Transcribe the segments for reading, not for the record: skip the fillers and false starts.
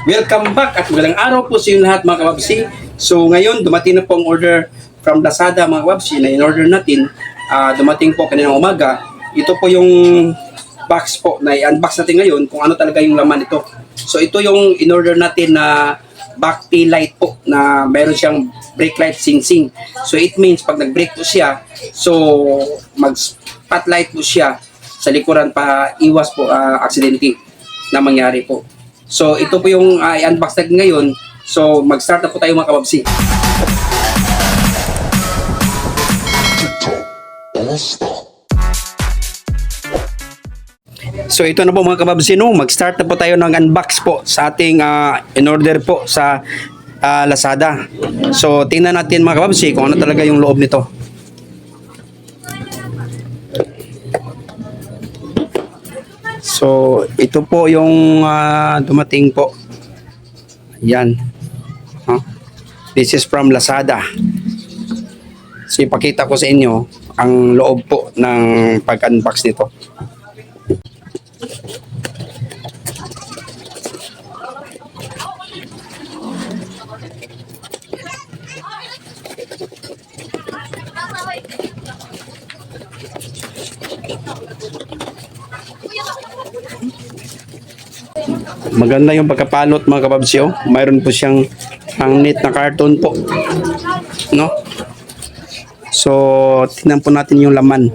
Welcome back at magandang araw po sa inyo lahat mga kababsi. So ngayon dumating na po ang order from Lazada mga kababsi na in-order natin. Dumating po kaninang umaga. Ito po yung box po na i-unbox natin ngayon kung ano talaga yung laman ito. So ito yung in-order natin na back tail light po na meron siyang brake light sing-sing. So it means pag nag-brake po siya, so mag-spotlight po siya sa likuran pa iwas po aksidente na mangyari po. So ito po yung i-unbox natin ngayon. So mag-start na po tayo mga kababsi. So ito na po mga kababsi, no? Mag-start na po tayo ng unbox po sa ating in-order po sa Lazada. So tingnan natin mga kababsi kung ano talaga yung loob nito. So ito po yung dumating po. Yan. This is from Lazada. So ipakita ko sa inyo ang loob po ng pag-unbox nito. Maganda yung pagkapalot mga kababsi, oh. Mayroon po siyang ang neat na carton po, no? So tingnan po natin yung laman,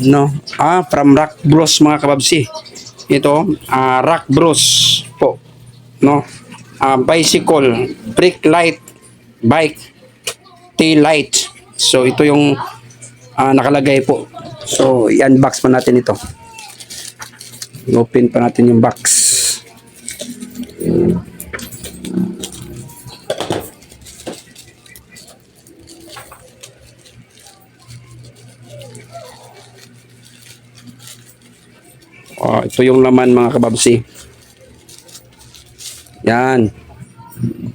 no? From Rock Bros mga kababsi. Ito Rock Bros po, no? Bicycle, brake light, bike tail light. So ito yung nakalagay po. So i-unbox pa natin ito. Open pa natin yung box. Ito yung laman mga kababsi. Yan.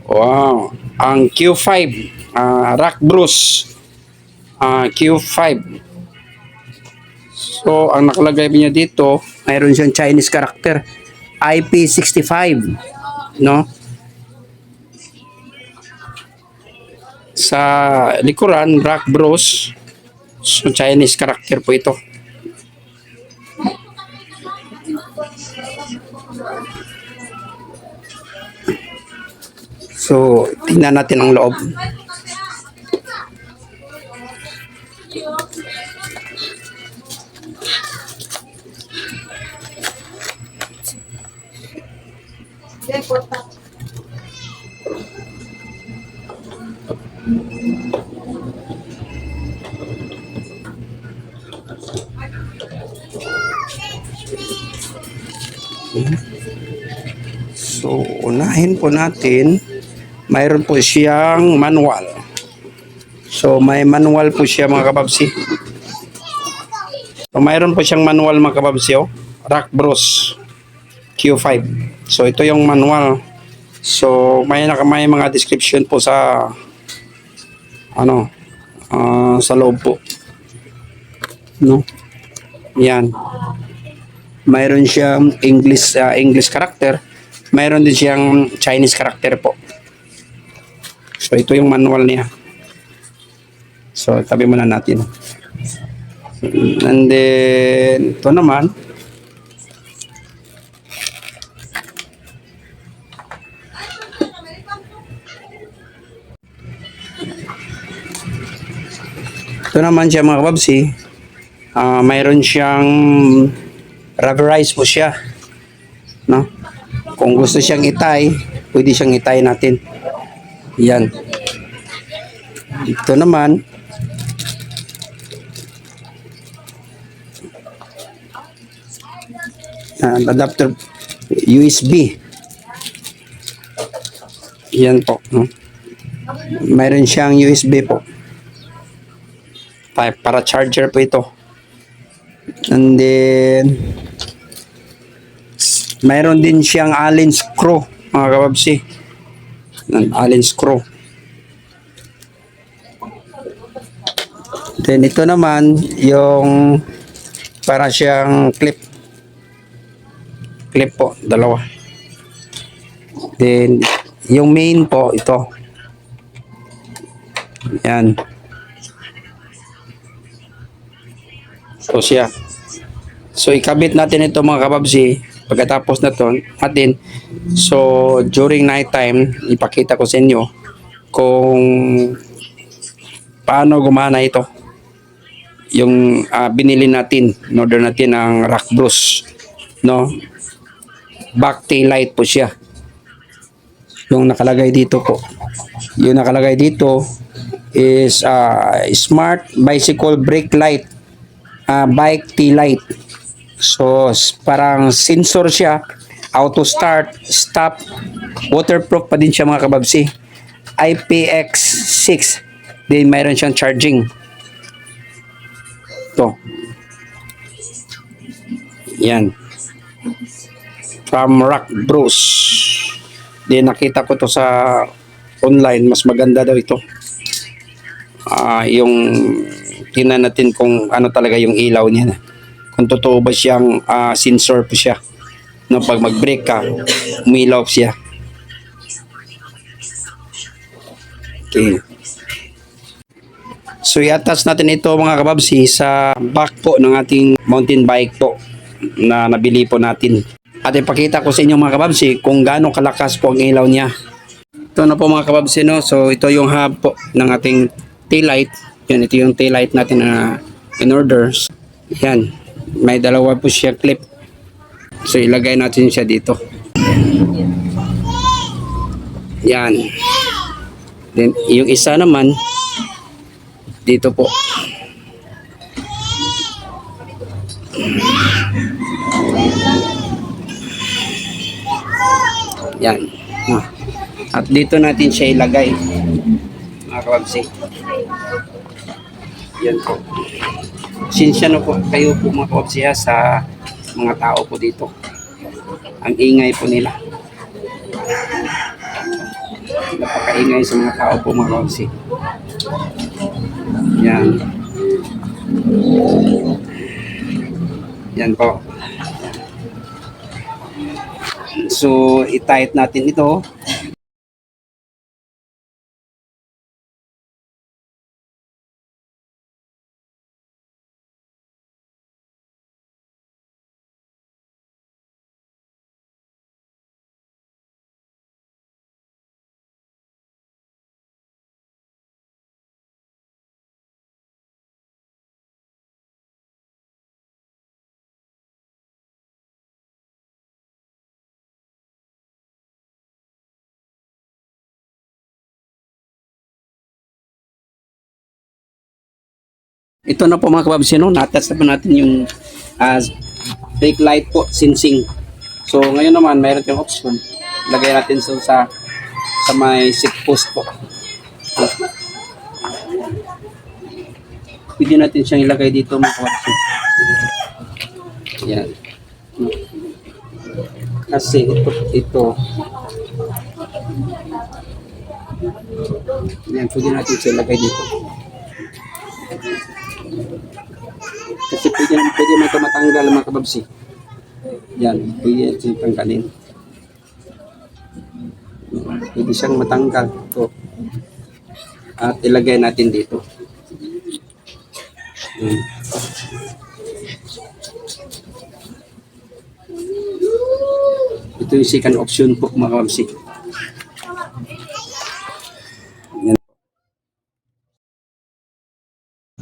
Wow. Ang Q5. Rock Bros. Q5. So, ang nakalagay niya dito, mayroon siyang Chinese character. IP65. No? Sa likuran, Rock Bros. So, Chinese character po ito. So, tingnan natin ang loob. So, unahin po natin, mayroon po siyang manual. So, may manual po siya mga kababsi. So, mayroon po siyang manual mga kababsi, oh. Rock Bros Q5. So, ito yung manual. So, may mga description po sa sa loob po. No? Yan. Mayroon siyang English character. Mayroon din siyang Chinese character po. So, ito yung manual niya. So, tabi muna natin. And then, ito naman. Ito naman siya mga kababsi. Mayroon siyang rubberized po siya. No? Kung gusto siyang itay, pwede siyang itay natin. Yan. Ito naman. Adapter USB. Yan po. No? Mayroon siyang USB po. Para charger po ito. And then mayroon din siyang Allen screw mga kababsi. Allen screw. Then ito naman yung para siyang clip po, dalawa. Then, yung main po, ito. Yan. So, siya. So, ikabit natin ito mga kababsi. Pagkatapos na to, natin. So, during night time, ipakita ko sa inyo kung paano gumana ito. Yung binili natin, in-order natin ng Rock Bros. No? Back tail light po siya. Yung nakalagay dito po. Yung nakalagay dito is smart bicycle brake light, bike tail light. So parang sensor siya, auto start, stop, waterproof pa din siya mga kababsi. IPX6. Then mayroon siyang charging. Ito. Yan. From Rock Bros. Then nakita ko to sa online, mas maganda daw ito. Yung tingnan natin kung ano talaga yung ilaw niya. Kung totoo ba siyang sensor po siya. No, pag mag-brake ka, umilaw siya. Okay. So i-attach natin ito mga kababsi sa back po ng ating mountain bike po na nabili po natin. At ipakita ko sa inyo mga kababsi kung gaano kalakas po ang ilaw niya. Ito na po mga kababsi, no? So ito yung hub po ng ating tail light. Yan, ito yung tail light natin na in orders. Yan, may dalawa po siya clip. So ilagay natin siya dito. Yan. Then yung isa naman dito po. Yan. At dito natin siya ilagay. Mga kababsi. Yan po. Sinsya na po kayo po mga kababsi sa mga tao po dito. Ang ingay po nila. Napakaingay sa mga tao po mga kababsi. Yan. Yan po. So, i-tight natin ito. Ito na po mga kababsi, no? Na-attach na po natin yung brake light po, sensing. So ngayon naman mayroon yung option. Lagay natin sa may seat post po. Pwede natin siyang ilagay dito mga kababsi. Yan. Kasi ito. Yan, pwede natin siyang ilagay dito. Kasi pwede mo ito matanggal mga kababsi. Yan, pwede natin tanggalin. Pwede siyang matanggal ito. At ilagay natin dito. Ito yung second option po mga kababsi.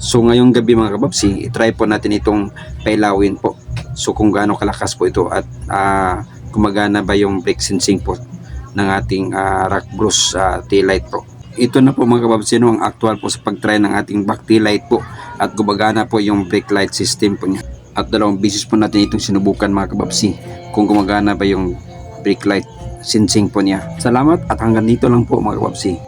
So ngayong gabi mga kababsi, i-try po natin itong pailawin po. So kung gaano kalakas po ito at gumagana ba yung brake sensing po ng ating Rock Bros tail light po. Ito na po mga kababsi, no, ang actual po sa pag-try ng ating back tail light po at gumagana po yung brake light system po niya. At dalawang beses po natin itong sinubukan mga kababsi kung gumagana ba yung brake light sensing po niya. Salamat at hanggang dito lang po mga kababsi.